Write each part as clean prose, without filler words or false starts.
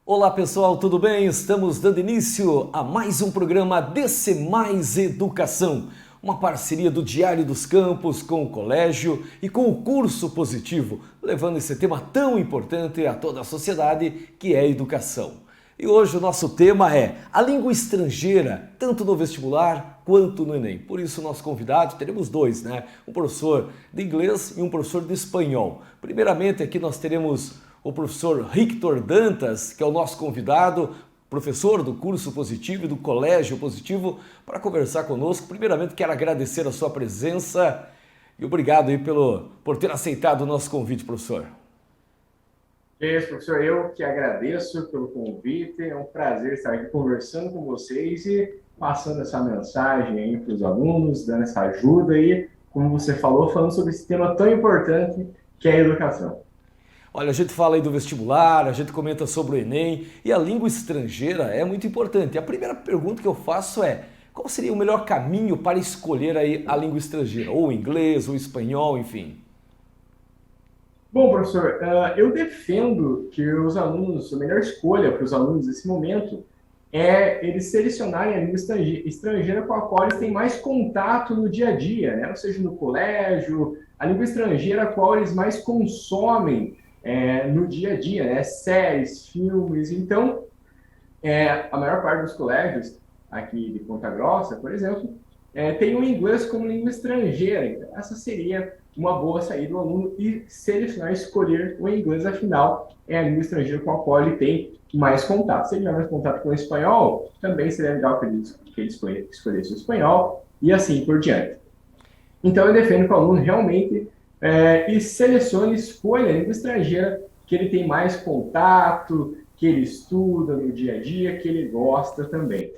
Olá pessoal, tudo bem? Estamos dando início a mais um programa DC Mais Educação, uma parceria do Diário dos Campos com o colégio e com o Curso Positivo, levando esse tema tão importante a toda a sociedade que é a educação. E hoje o nosso tema é a língua estrangeira, tanto no vestibular quanto no Enem. Por isso, nosso convidado, teremos dois, né? Um professor de inglês e um professor de espanhol. Primeiramente, aqui nós teremos o professor Victor Dantas, que é o nosso convidado, professor do Curso Positivo e do Colégio Positivo, para conversar conosco. Primeiramente, quero agradecer a sua presença e obrigado aí por ter aceitado o nosso convite, professor. É isso, professor, eu que agradeço pelo convite, é um prazer estar aqui conversando com vocês e passando essa mensagem aí para os alunos, dando essa ajuda aí, como você falou, falando sobre esse tema tão importante que é a educação. Olha, a gente fala aí do vestibular, a gente comenta sobre o Enem e a língua estrangeira é muito importante. A primeira pergunta que eu faço é: qual seria o melhor caminho para escolher aí a língua estrangeira? Ou inglês, ou espanhol, enfim. Bom, professor, eu defendo que os alunos, a melhor escolha para os alunos nesse momento é eles selecionarem a língua estrangeira com a qual eles têm mais contato no dia a dia, né? Ou seja, no colégio, a língua estrangeira a qual eles mais consomem no dia a dia, né? Séries, filmes. Então, a maior parte dos colégios aqui de Ponta Grossa, por exemplo, tem o inglês como língua estrangeira. Então, essa seria uma boa saída do aluno e selecionar, escolher o inglês, afinal, é a língua estrangeira com a qual ele tem mais contato. Se ele tiver mais contato com o espanhol, também seria legal que ele escolhesse o espanhol e assim por diante. Então, eu defendo que o aluno realmente e selecione, escolha a língua estrangeira que ele tem mais contato, que ele estuda no dia a dia, que ele gosta também.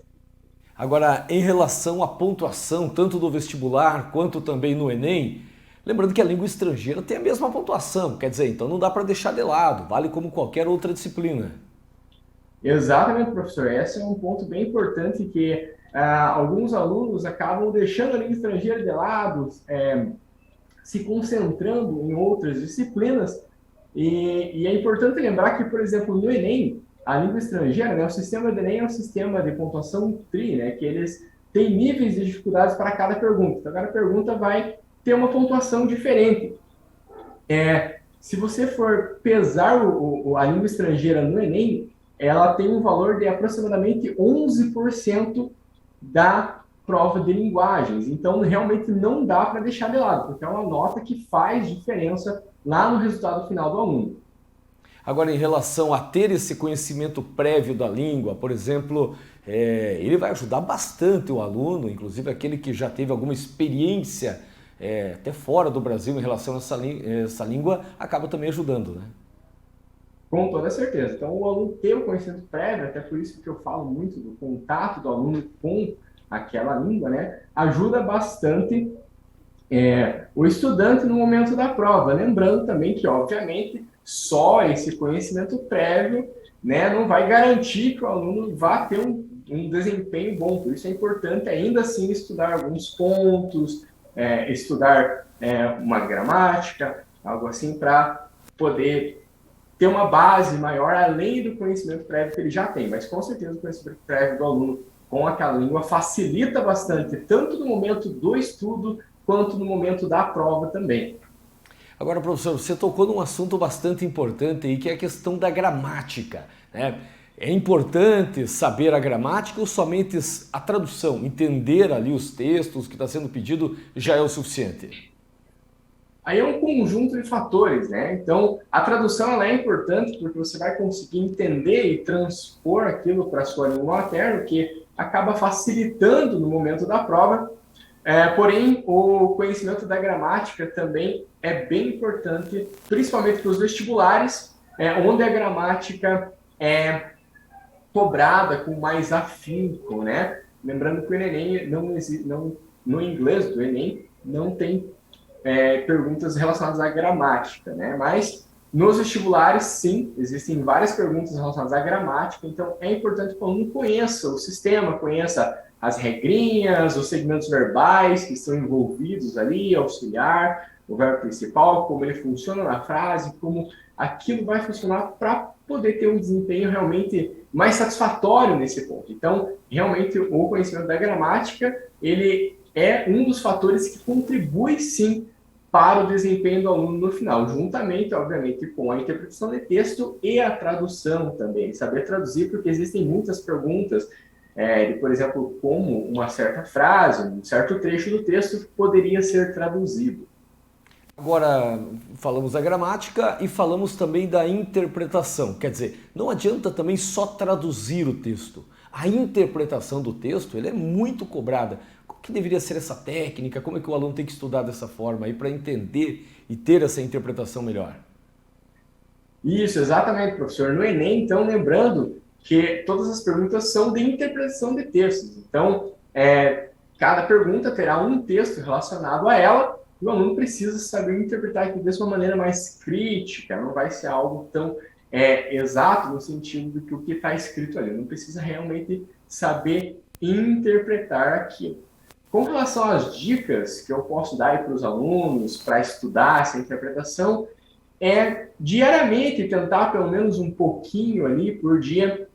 Agora, em relação à pontuação, tanto do vestibular quanto também no Enem, lembrando que a língua estrangeira tem a mesma pontuação, quer dizer, então não dá para deixar de lado, vale como qualquer outra disciplina. Exatamente, professor. Esse é um ponto bem importante que alguns alunos acabam deixando a língua estrangeira de lado, se concentrando em outras disciplinas. E é importante lembrar que, por exemplo, no Enem, a língua estrangeira, né, o sistema do Enem é um sistema de pontuação TRI, né, que eles têm níveis de dificuldades para cada pergunta. Então, cada pergunta vai ter uma pontuação diferente. Se você for pesar a língua estrangeira no Enem, ela tem um valor de aproximadamente 11% da prova de linguagens. Então, realmente não dá para deixar de lado, porque é uma nota que faz diferença lá no resultado final do aluno. Agora, em relação a ter esse conhecimento prévio da língua, por exemplo, ele vai ajudar bastante o aluno, inclusive aquele que já teve alguma experiência até fora do Brasil em relação a essa língua, acaba também ajudando, né? Com toda certeza. Então, o aluno ter o conhecimento prévio, até por isso que eu falo muito do contato do aluno com aquela língua, né, ajuda bastante o estudante no momento da prova. Lembrando também que, obviamente, só esse conhecimento prévio, né, não vai garantir que o aluno vá ter um desempenho bom. Por isso é importante ainda assim estudar alguns pontos, estudar uma gramática, algo assim, para poder ter uma base maior além do conhecimento prévio que ele já tem. Mas com certeza o conhecimento prévio do aluno com aquela língua facilita bastante, tanto no momento do estudo quanto no momento da prova também. Agora, professor, você tocou num assunto bastante importante aí, que é a questão da gramática, né? É importante saber a gramática ou somente a tradução, entender ali os textos que está sendo pedido já é o suficiente? Aí é um conjunto de fatores, né? Então, a tradução ela é importante porque você vai conseguir entender e transpor aquilo para a sua língua materna, que acaba facilitando no momento da prova. Porém, o conhecimento da gramática também é bem importante, principalmente para os vestibulares, onde a gramática é cobrada com mais afinco, né? Lembrando que o Enem no inglês do Enem não tem perguntas relacionadas à gramática, né? Mas nos vestibulares, sim, existem várias perguntas relacionadas à gramática, então é importante que o aluno conheça o sistema, conheça as regrinhas, os segmentos verbais que estão envolvidos ali, auxiliar, o verbo principal, como ele funciona na frase, como aquilo vai funcionar para poder ter um desempenho realmente mais satisfatório nesse ponto. Então, realmente, o conhecimento da gramática, ele é um dos fatores que contribui, sim, para o desempenho do aluno no final, juntamente, obviamente, com a interpretação de texto e a tradução também. Saber traduzir, porque existem muitas perguntas, de, por exemplo, como uma certa frase, um certo trecho do texto poderia ser traduzido. Agora, falamos da gramática e falamos também da interpretação. Quer dizer, não adianta também só traduzir o texto. A interpretação do texto, ele é muito cobrada. Como que deveria ser essa técnica? Como é que o aluno tem que estudar dessa forma aí para entender e ter essa interpretação melhor? Isso, exatamente, professor. No Enem, então, lembrando que todas as perguntas são de interpretação de textos. Então, cada pergunta terá um texto relacionado a ela, e o aluno precisa saber interpretar aquilo de uma maneira mais crítica, não vai ser algo tão exato no sentido do que está escrito ali. Não precisa realmente saber interpretar aquilo. Com relação às dicas que eu posso dar para os alunos para estudar essa interpretação, diariamente tentar pelo menos um pouquinho ali por dia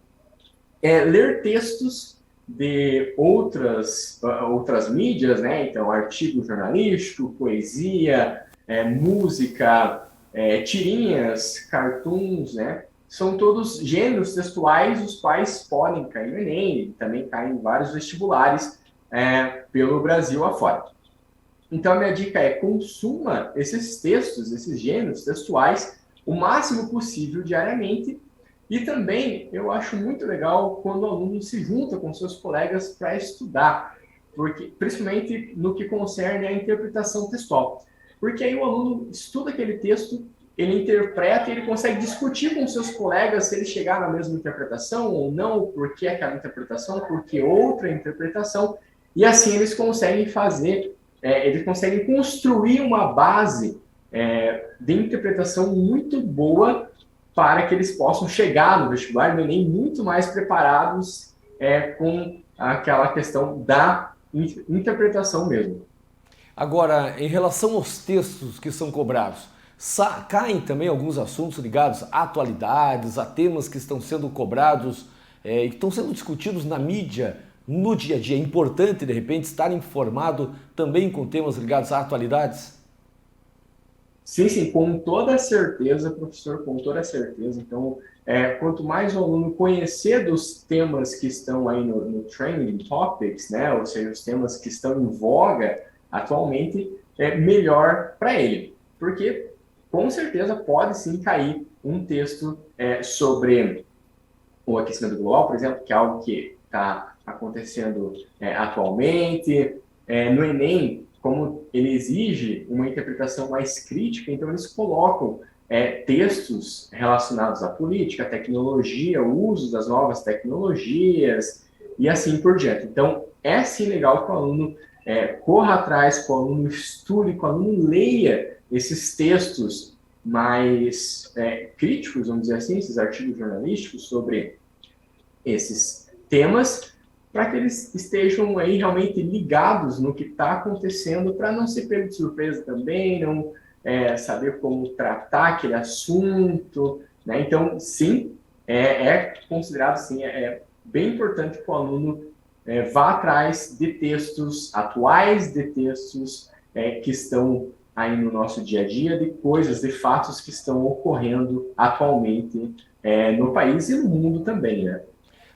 ler textos de outras mídias, né? Então, artigo jornalístico, poesia, música, tirinhas, cartoons, né? São todos gêneros textuais os quais podem cair no Enem, também caem em vários vestibulares pelo Brasil afora. Então, a minha dica é consuma esses textos, esses gêneros textuais, o máximo possível diariamente. E também eu acho muito legal quando o aluno se junta com seus colegas para estudar, porque, principalmente no que concerne a interpretação textual. Porque aí o aluno estuda aquele texto, ele interpreta e ele consegue discutir com seus colegas se ele chegar na mesma interpretação ou não, por que aquela interpretação, por que outra interpretação. E assim eles conseguem eles conseguem construir uma base de interpretação muito boa para que eles possam chegar no vestibular do Enem muito mais preparados com aquela questão da interpretação mesmo. Agora, em relação aos textos que são cobrados, caem também alguns assuntos ligados a atualidades, a temas que estão sendo cobrados e que estão sendo discutidos na mídia no dia a dia. É importante, de repente, estar informado também com temas ligados a atualidades? Sim, sim, com toda certeza, professor, com toda certeza. Então, quanto mais o aluno conhecer dos temas que estão aí no Trending Topics, né, ou seja, os temas que estão em voga atualmente, é melhor para ele. Porque, com certeza, pode sim cair um texto sobre o aquecimento global, por exemplo, que é algo que está acontecendo atualmente. No Enem, como ele exige uma interpretação mais crítica, então eles colocam textos relacionados à política, à tecnologia, o uso das novas tecnologias e assim por diante. Então, é sim legal que o aluno corra atrás, que o aluno estude, que o aluno leia esses textos mais críticos, vamos dizer assim, esses artigos jornalísticos sobre esses temas, para que eles estejam aí realmente ligados no que está acontecendo, para não ser pego de surpresa também, não saber como tratar aquele assunto, né? Então, sim, considerado, sim, bem importante que o aluno vá atrás de textos atuais, de textos que estão aí no nosso dia a dia, de coisas, de fatos que estão ocorrendo atualmente no país e no mundo também, né?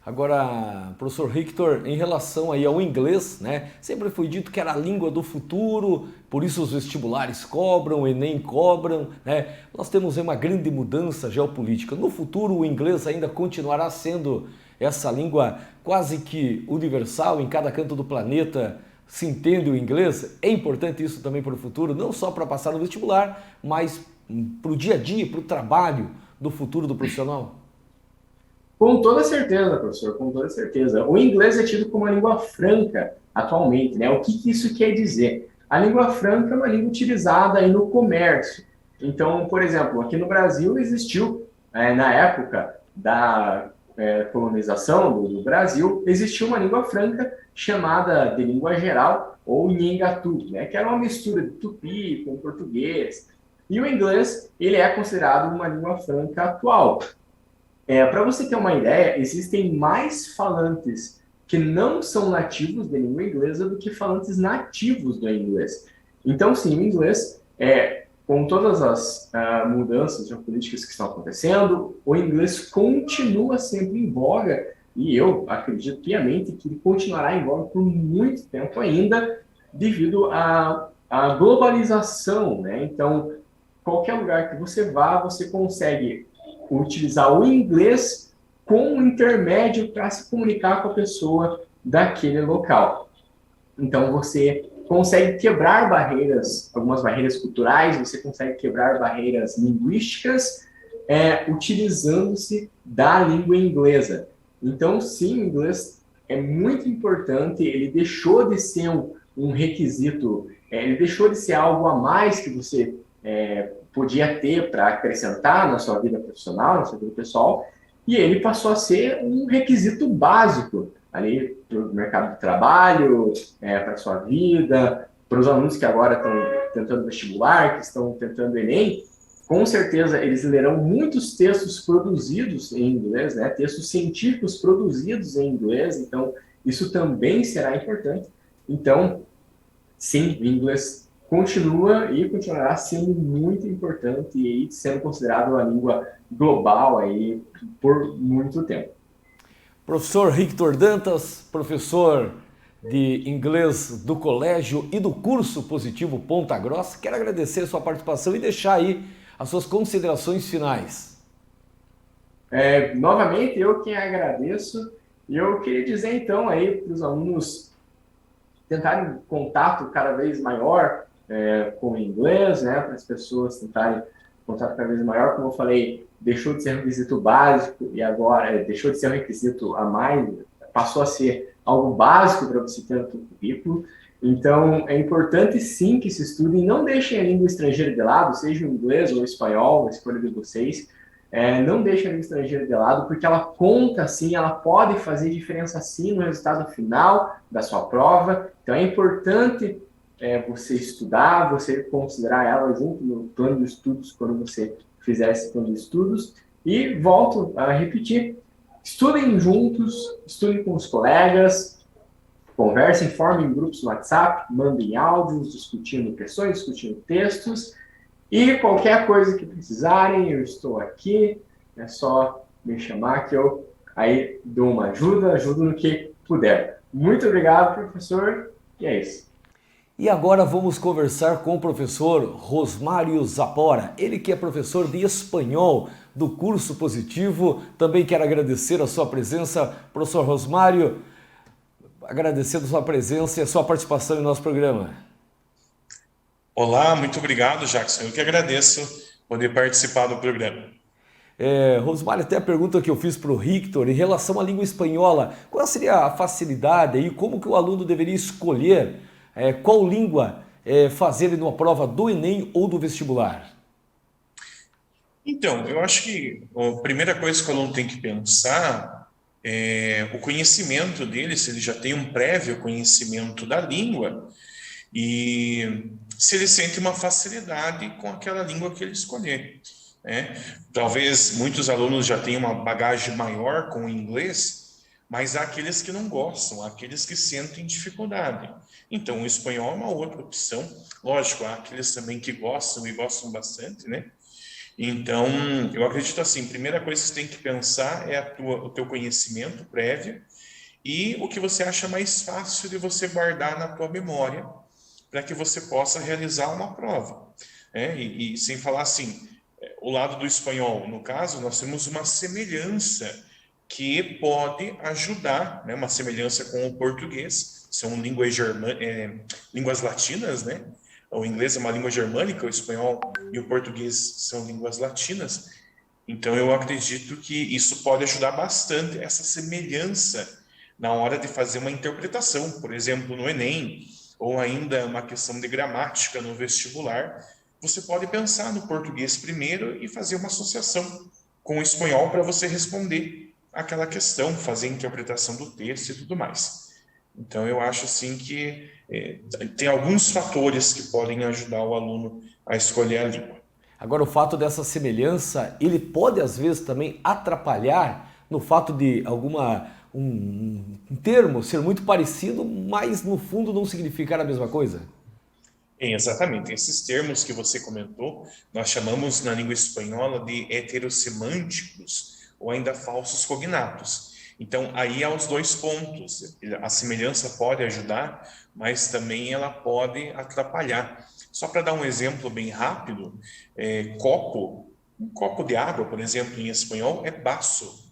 Agora, professor Victor, em relação aí ao inglês, né? Sempre foi dito que era a língua do futuro, por isso os vestibulares cobram, o Enem cobram, né? Nós temos aí uma grande mudança geopolítica. No futuro, o inglês ainda continuará sendo essa língua quase que universal, em cada canto do planeta se entende o inglês. É importante isso também para o futuro, não só para passar no vestibular, mas para o dia a dia, para o trabalho do futuro do profissional. Com toda certeza, professor, com toda certeza. O inglês é tido como uma língua franca atualmente, né? O que isso quer dizer? A língua franca é uma língua utilizada aí no comércio. Então, por exemplo, aqui no Brasil existiu, na época da colonização do Brasil, existiu uma língua franca chamada de língua geral, ou Nhengatu, né? Que era uma mistura de tupi com português. E o inglês, ele é considerado uma língua franca atual. Para você ter uma ideia, existem mais falantes que não são nativos da língua inglesa do que falantes nativos do inglês. Então, sim, o inglês, com todas as mudanças geopolíticas que estão acontecendo, o inglês continua sempre em voga e eu acredito piamente que ele continuará em voga por muito tempo ainda, devido à globalização, né? Então, qualquer lugar que você vá, você consegue utilizar o inglês como intermédio para se comunicar com a pessoa daquele local. Então, você consegue quebrar barreiras, algumas barreiras culturais, você consegue quebrar barreiras linguísticas, utilizando-se da língua inglesa. Então, sim, o inglês é muito importante, ele deixou de ser um requisito, ele deixou de ser algo a mais que você podia ter para acrescentar na sua vida profissional, na sua vida pessoal, e ele passou a ser um requisito básico ali para o mercado de trabalho, para a sua vida, para os alunos que agora estão tentando vestibular, que estão tentando Enem. Com certeza eles lerão muitos textos produzidos em inglês, né? Textos científicos produzidos em inglês, então isso também será importante. Então, sim, o inglês continua e continuará sendo muito importante e sendo considerado uma língua global aí por muito tempo. Professor Victor Dantas, professor de inglês do colégio e do curso Positivo Ponta Grossa, quero agradecer a sua participação e deixar aí as suas considerações finais. Novamente, eu quem agradeço, e eu queria dizer então aí para os alunos tentarem um contato cada vez maior com o inglês, né, para as pessoas tentarem contato cada vez maior, como eu falei, deixou de ser um requisito básico e agora deixou de ser um requisito a mais, passou a ser algo básico para você ter no seu currículo. Então, é importante sim que se estudem, não deixem a língua estrangeira de lado, seja o inglês ou o espanhol, a escolha de vocês. Não deixem a língua estrangeira de lado, porque ela conta sim, ela pode fazer diferença sim no resultado final da sua prova. Então, é importante você estudar, você considerar ela junto no plano de estudos quando você fizer esse plano de estudos. E volto a repetir, estudem juntos, estudem com os colegas, conversem, formem grupos no WhatsApp, mandem áudios, discutindo questões, discutindo textos. E qualquer coisa que precisarem, eu estou aqui, é só me chamar que eu aí dou uma ajuda, ajudo no que puder. Muito obrigado, professor, e é isso. E agora vamos conversar com o professor Rosmário Zapora, ele que é professor de espanhol do curso Positivo. Também quero agradecer a sua presença, professor Rosmário, agradecendo a sua presença e a sua participação em nosso programa. Olá, muito obrigado, Jackson. Eu que agradeço poder participar do programa. Rosmário, até a pergunta que eu fiz para o Victor em relação à língua espanhola, qual seria a facilidade e como que o aluno deveria escolher qual língua fazer numa prova do Enem ou do vestibular? Então, eu acho que a primeira coisa que o aluno tem que pensar é o conhecimento dele, se ele já tem um prévio conhecimento da língua e se ele sente uma facilidade com aquela língua que ele escolher, né? Talvez muitos alunos já tenham uma bagagem maior com o inglês, mas há aqueles que não gostam, há aqueles que sentem dificuldade. Então, o espanhol é uma outra opção. Lógico, há aqueles também que gostam e gostam bastante, né? Então, eu acredito assim, primeira coisa que você tem que pensar é o teu conhecimento prévio e o que você acha mais fácil de você guardar na tua memória para que você possa realizar uma prova. E sem falar assim, o lado do espanhol, no caso, nós temos uma semelhança que pode ajudar, né? Uma semelhança com o português, são línguas latinas, né? O inglês é uma língua germânica, o espanhol e o português são línguas latinas. Então, eu acredito que isso pode ajudar bastante essa semelhança na hora de fazer uma interpretação, por exemplo, no Enem, ou ainda uma questão de gramática no vestibular. Você pode pensar no português primeiro e fazer uma associação com o espanhol para você responder aquela questão, fazer a interpretação do texto e tudo mais. Então, eu acho assim que tem alguns fatores que podem ajudar o aluno a escolher a língua. Agora, o fato dessa semelhança, ele pode às vezes também atrapalhar no fato de um termo ser muito parecido, mas no fundo não significar a mesma coisa? Exatamente. Esses termos que você comentou, nós chamamos na língua espanhola de heterossemânticos ou ainda falsos cognatos. Então, aí há os dois pontos. A semelhança pode ajudar, mas também ela pode atrapalhar. Só para dar um exemplo bem rápido, um copo de água, por exemplo, em espanhol, é baço.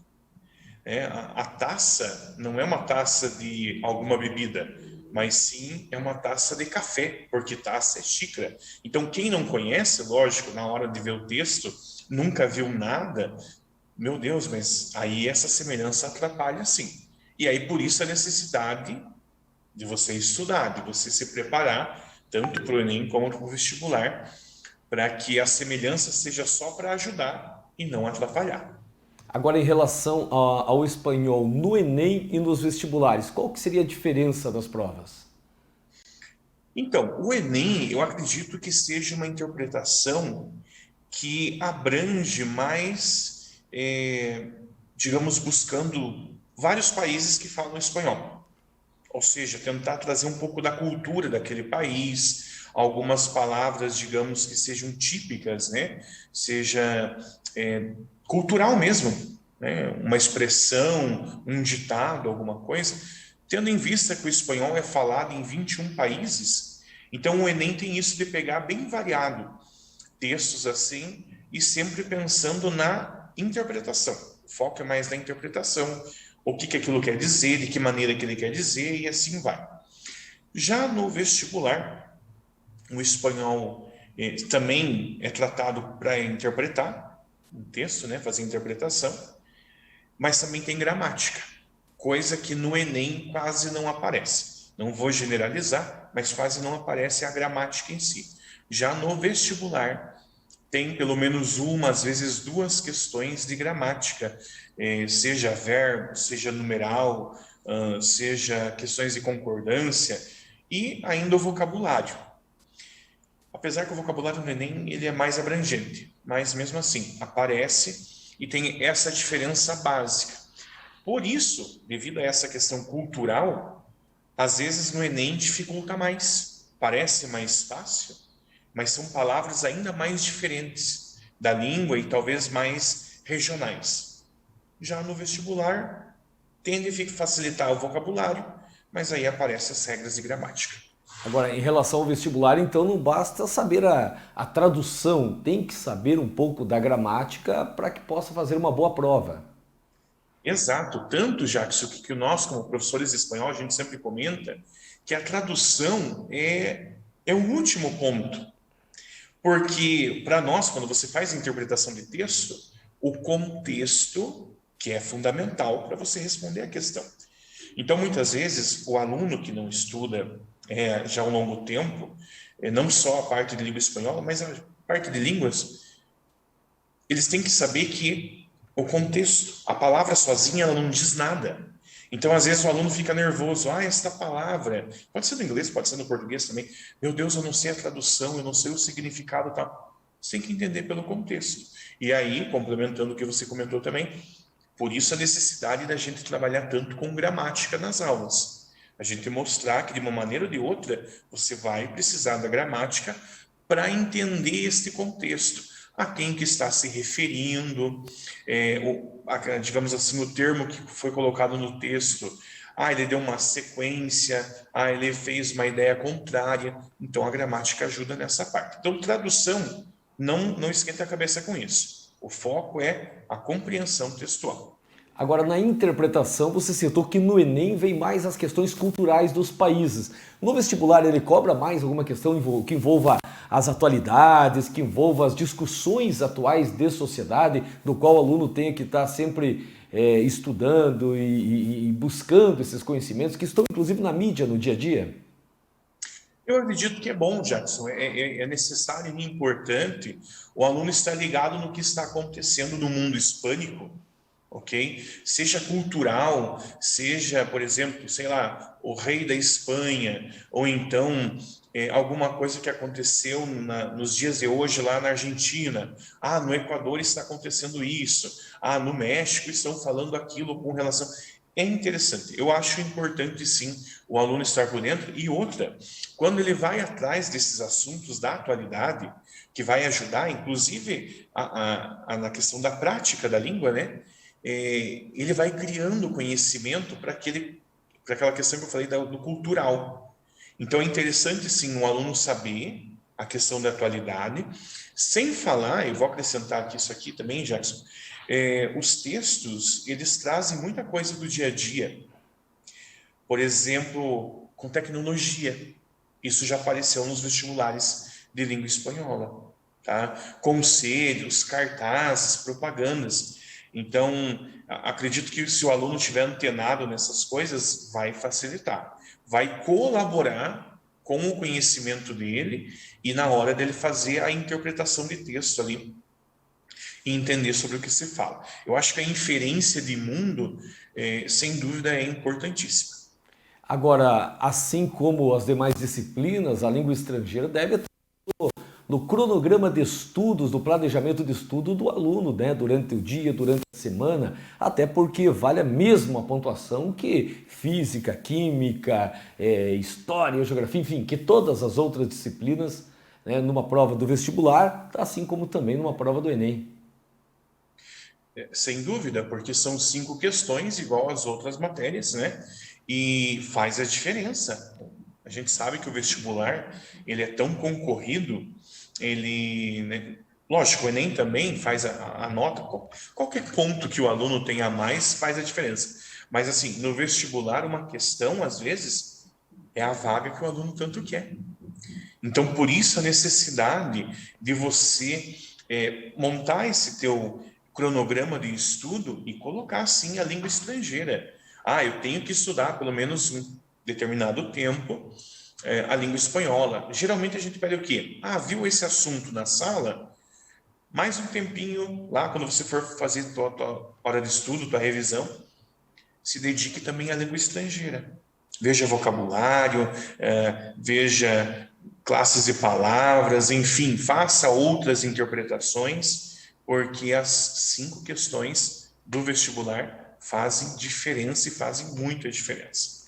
A taça não é uma taça de alguma bebida, mas sim é uma taça de café, porque taça é xícara. Então, quem não conhece, lógico, na hora de ver o texto, nunca viu nada, meu Deus, mas aí essa semelhança atrapalha sim. E aí, por isso, a necessidade de você estudar, de você se preparar, tanto para o Enem como para o vestibular, para que a semelhança seja só para ajudar e não atrapalhar. Agora, em relação ao espanhol no Enem e nos vestibulares, qual que seria a diferença das provas? Então, o Enem, eu acredito que seja uma interpretação que abrange mais, digamos, buscando vários países que falam espanhol. Ou seja, tentar trazer um pouco da cultura daquele país, algumas palavras, digamos, que sejam típicas, né? Seja cultural mesmo, né? Uma expressão, um ditado, alguma coisa, tendo em vista que o espanhol é falado em 21 países, então o Enem tem isso de pegar bem variado, textos assim, e sempre pensando na interpretação. O foco é mais na interpretação, o que aquilo quer dizer, de que maneira que ele quer dizer, e assim vai. Já no vestibular, o espanhol também é tratado para interpretar um texto, né, fazer interpretação, mas também tem gramática, coisa que no Enem quase não aparece. Não vou generalizar, mas quase não aparece a gramática em si. Já no vestibular, tem pelo menos uma, às vezes duas questões de gramática, seja verbo, seja numeral, seja questões de concordância, e ainda o vocabulário. Apesar que o vocabulário no Enem ele é mais abrangente, mas mesmo assim aparece e tem essa diferença básica. Por isso, devido a essa questão cultural, às vezes no Enem dificulta mais, parece mais fácil, mas são palavras ainda mais diferentes da língua e talvez mais regionais. Já no vestibular, tende a facilitar o vocabulário, mas aí aparecem as regras de gramática. Agora, em relação ao vestibular, então não basta saber a tradução, tem que saber um pouco da gramática para que possa fazer uma boa prova. Exato, tanto, Jackson, que nós, como professores de espanhol, a gente sempre comenta que a tradução é o último ponto. Porque, para nós, quando você faz a interpretação de texto, o contexto que é fundamental para você responder a questão. Então, muitas vezes, o aluno que não estuda já há um longo tempo, não só a parte de língua espanhola, mas a parte de línguas, eles têm que saber que o contexto, a palavra sozinha, ela não diz nada. Então, às vezes, o aluno fica nervoso. Esta palavra, pode ser no inglês, pode ser no português também. Meu Deus, eu não sei a tradução, eu não sei o significado, tá? Você tem que entender pelo contexto. E aí, complementando o que você comentou também, por isso a necessidade da gente trabalhar tanto com gramática nas aulas. A gente mostrar que, de uma maneira ou de outra, você vai precisar da gramática para entender este contexto. A quem que está se referindo, digamos assim, o termo que foi colocado no texto. Ele deu uma sequência, ele fez uma ideia contrária. Então, a gramática ajuda nessa parte. Então, tradução, não esquenta a cabeça com isso. O foco é a compreensão textual. Agora, na interpretação, você citou que no Enem vem mais as questões culturais dos países. No vestibular, ele cobra mais alguma questão que envolva as atualidades, que envolva as discussões atuais de sociedade, do qual o aluno tem que estar sempre estudando e buscando esses conhecimentos que estão, inclusive, na mídia, no dia a dia? Eu acredito que é bom, Jackson, é necessário e importante o aluno estar ligado no que está acontecendo no mundo hispânico, ok? Seja cultural, seja, por exemplo, sei lá, o rei da Espanha, ou então alguma coisa que aconteceu nos dias de hoje lá na Argentina. Ah, no Equador está acontecendo isso. Ah, no México estão falando aquilo com relação... É interessante. Eu acho importante, sim, o aluno estar por dentro. E outra, quando ele vai atrás desses assuntos da atualidade, que vai ajudar, inclusive, na questão da prática da língua, né? Ele vai criando conhecimento para aquela questão que eu falei do cultural. Então, é interessante, sim, um aluno saber a questão da atualidade, sem falar, eu vou acrescentar aqui isso aqui também, Jackson, os textos, eles trazem muita coisa do dia a dia. Por exemplo, com tecnologia. Isso já apareceu nos vestibulares de língua espanhola, tá? Conselhos, cartazes, propagandas. Então, acredito que se o aluno estiver antenado nessas coisas, vai facilitar, vai colaborar com o conhecimento dele e na hora dele fazer a interpretação de texto ali e entender sobre o que se fala. Eu acho que a inferência de mundo, sem dúvida, é importantíssima. Agora, assim como as demais disciplinas, a língua estrangeira deve estar no cronograma de estudos, do planejamento de estudo do aluno, né? Durante o dia, durante a semana, até porque vale a mesma pontuação que física, química, história, geografia, enfim, que todas as outras disciplinas, né, numa prova do vestibular, assim como também numa prova do Enem. Sem dúvida, porque são 5 questões igual às outras matérias, né? E faz a diferença. A gente sabe que o vestibular, ele é tão concorrido, né? Lógico, o Enem também faz a nota, qualquer ponto que o aluno tenha a mais faz a diferença. Mas assim, no vestibular, uma questão, às vezes, é a vaga que o aluno tanto quer. Então, por isso a necessidade de você montar esse teu cronograma de estudo e colocar, assim, a língua estrangeira. Ah, eu tenho que estudar pelo menos um determinado tempo a língua espanhola. Geralmente a gente pede o quê? Ah, viu esse assunto na sala? Mais um tempinho lá, quando você for fazer tua hora de estudo, tua revisão, se dedique também à língua estrangeira. Veja vocabulário, veja classes de palavras, enfim, faça outras interpretações, porque as 5 questões do vestibular fazem diferença e fazem muita diferença.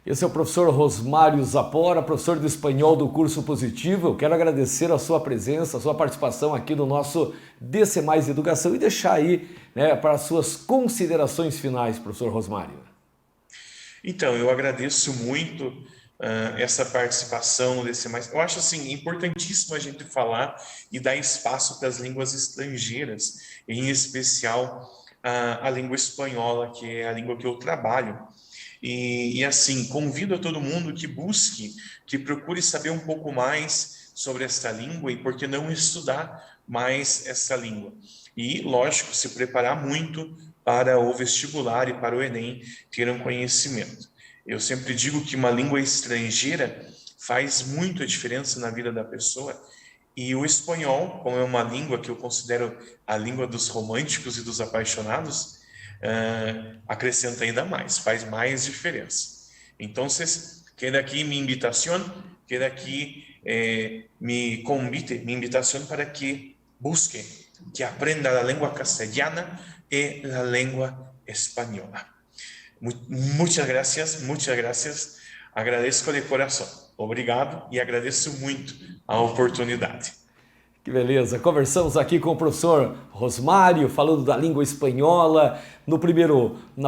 Esse é o professor Rosmário Zapora, professor de espanhol do curso Positivo. Eu quero agradecer a sua presença, a sua participação aqui no nosso DC Mais Educação e deixar aí, né, para as suas considerações finais, professor Rosmário. Então, eu agradeço muito essa participação desse mais. Eu acho assim importantíssimo a gente falar e dar espaço para as línguas estrangeiras, em especial a língua espanhola, que é a língua que eu trabalho. E assim, convido a todo mundo que busque, que procure saber um pouco mais sobre esta língua e por que não estudar mais essa língua. E, lógico, se preparar muito para o vestibular e para o Enem, ter um conhecimento. Eu sempre digo que uma língua estrangeira faz muita diferença na vida da pessoa. E o espanhol, como é uma língua que eu considero a língua dos românticos e dos apaixonados, acrescenta ainda mais, faz mais diferença. Então, queda aqui minha invitação, queda aqui mi invitação para que busque, que aprenda a língua castelhana e a língua espanhola. Muchas gracias, agradeço de coração. Obrigado e agradeço muito a oportunidade. Que beleza, conversamos aqui com o professor Rosmário, falando da língua espanhola, na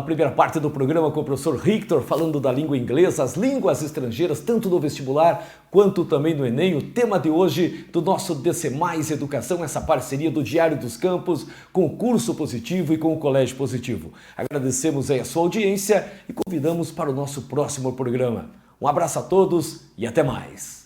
primeira parte do programa com o professor Victor, falando da língua inglesa, as línguas estrangeiras, tanto no vestibular quanto também no Enem. O tema de hoje do nosso DC Mais Educação, essa parceria do Diário dos Campos com o Curso Positivo e com o Colégio Positivo. Agradecemos aí a sua audiência e convidamos para o nosso próximo programa. Um abraço a todos e até mais.